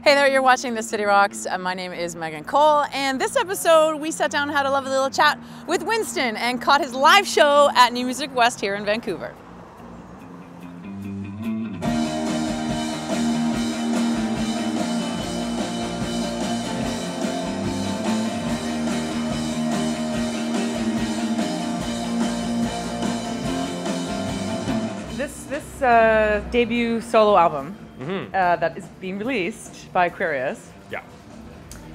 Hey there, you're watching This City Rocks. My name is Megan Cole, and this episode we sat down and had a lovely little chat with Winston and caught his live show at New Music West here in Vancouver. This debut solo album that is being released by Aquarius. Yeah.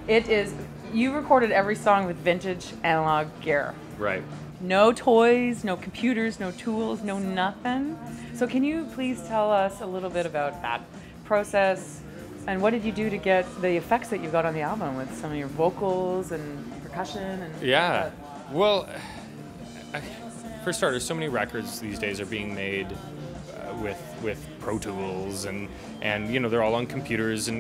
It is, you recorded every song with vintage analog gear. Right. No toys, no computers, no tools, no nothing. So can you please tell us a little bit about that process and what did you do to get the effects that you got on the album with some of your vocals and percussion and Yeah. Well, for starters, so many records these days are being made with Pro Tools and you know, they're all on computers and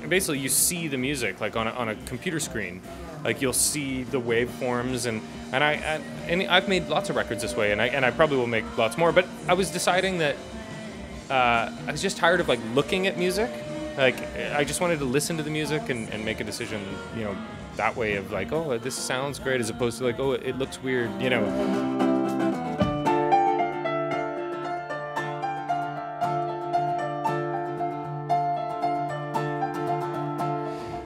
basically you see the music like on a computer screen. Like you'll see the waveforms and I've made lots of records this way and I probably will make lots more, but I was deciding that I was just tired of like looking at music. Like I just wanted to listen to the music and make a decision, you know, that way of like, oh, this sounds great, as opposed to like, oh, it looks weird, you know.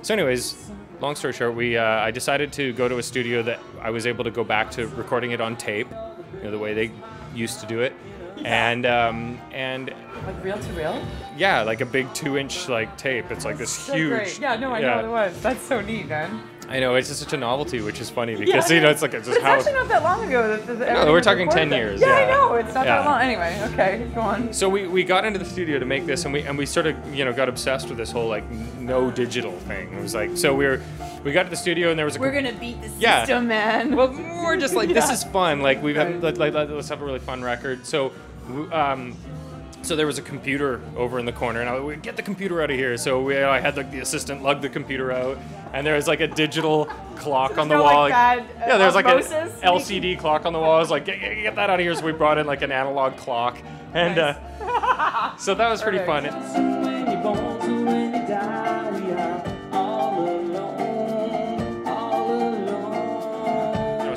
So anyways, long story short, I decided to go to a studio that I was able to go back to recording it on tape, you know, the way they used to do it. And like reel to reel? Yeah, like a big 2-inch like tape. It's like this so huge. Great. Yeah, no, I know it was. That's so neat, man. I know, it's just such a novelty, which is funny because you know it's like it's just how. It's actually not that long ago. No, we're talking 10 years. Yeah, I know. It's not that long. Anyway, okay, go on. So we got into the studio to make this, and we sort of got obsessed with this whole like no digital thing. It was like so we got to the studio and there was we're gonna beat the system, man. Well, we're just like this is fun. Like we've had like let's have a really fun record. So. So there was a computer over in the corner, and I would get the computer out of here. So I had like the assistant lug the computer out, and there was like a digital clock on the wall. Like yeah, there was like an LCD clock on the wall. I was like, get that out of here. So we brought in like an analog clock, and nice. So that was pretty fun.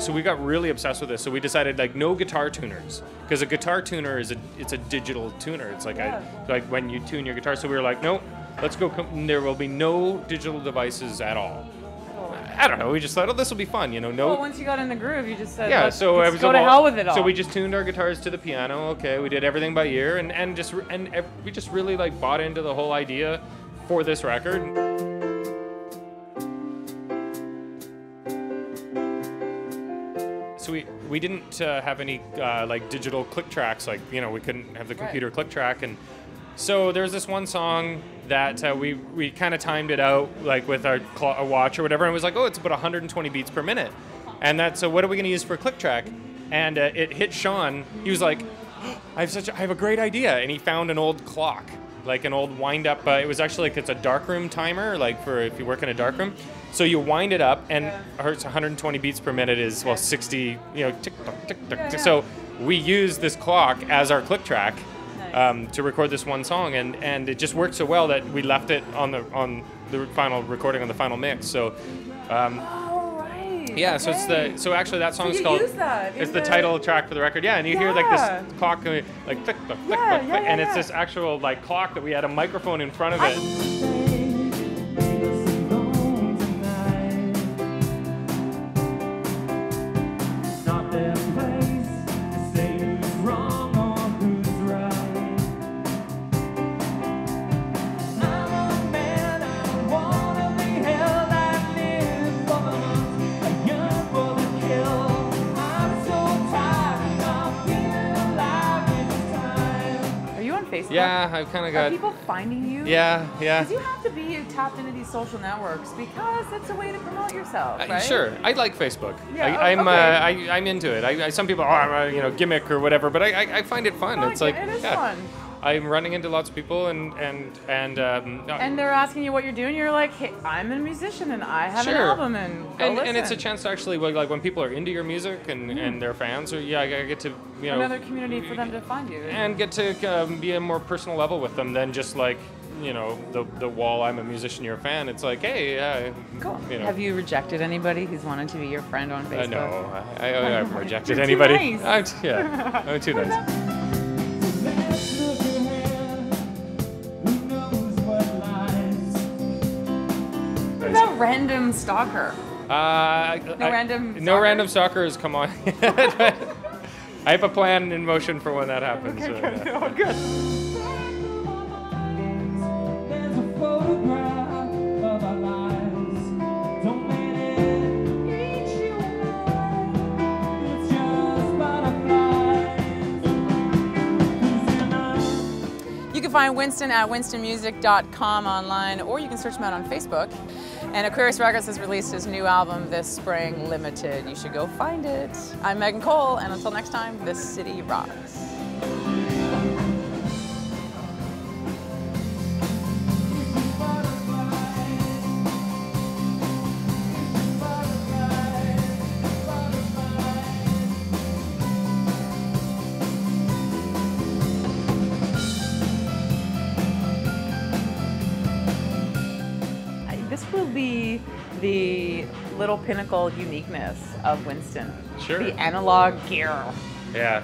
So we got really obsessed with this. So we decided like no guitar tuners, because a guitar tuner it's a digital tuner. It's like like when you tune your guitar. So we were like, no, let's go. There will be no digital devices at all. I don't know. We just thought, oh, this will be fun, you know. No. Well, once you got in the groove, you just said, yeah. So let's go to hell with it all. So we just tuned our guitars to the piano. Okay, we did everything by ear, and we just really like bought into the whole idea for this record. So we didn't have any like digital click tracks, like, you know, we couldn't have the computer click track, and so there's this one song that we kind of timed it out like with our watch or whatever, and it was like, oh, it's about 120 beats per minute, and that's so what are we going to use for a click track? And it hit Shawn. He was like, oh, I have a great idea, and he found an old clock, like an old wind up. It was actually like it's a darkroom timer, like for if you work in a darkroom. So you wind it up, and it's 120 beats per minute is, well, 60, you know, tick tock, tick tock. Yeah. So we use this clock as our click track to record this one song, and it just worked so well that we left it on the final recording, on the final mix. So. Yeah, okay. So actually that song is called. It's the title track for the record. Yeah, and you hear like this clock like click, click, click, click, and it's this actual like clock that we had a microphone in front of it. Facebook? Yeah, I've kind of got. Are people finding you? Yeah. Because you have to be tapped into these social networks because it's a way to promote yourself, right? Sure, I like Facebook. Yeah, I'm into it. Some people are, you know, gimmick or whatever, but I find it fun. It's like it is fun. I'm running into lots of people and they're asking you what you're doing. You're like, hey, I'm a musician and I have an album and it's a chance to actually like when people are into your music and they're fans, or I get to another community for them to find you and get to be a more personal level with them than just like you know, the wall, I'm a musician, you're a fan, it's like, hey, Cool. you know. Have you rejected anybody who's wanted to be your friend on Facebook? No, I haven't rejected You're anybody. too nice. I'm too nice. What about random stalker? No random stalkers, come on. I have a plan in motion for when that happens. Okay, so, good. yeah. Oh, good. You can find Winston at winstonmusic.com online, or you can search him out on Facebook. And Aquarius Records has released his new album this spring, Limited. You should go find it. I'm Megan Cole, and until next time, This City Rocks. This will be the little pinnacle uniqueness of Winston. Sure. The analog gear. Yeah.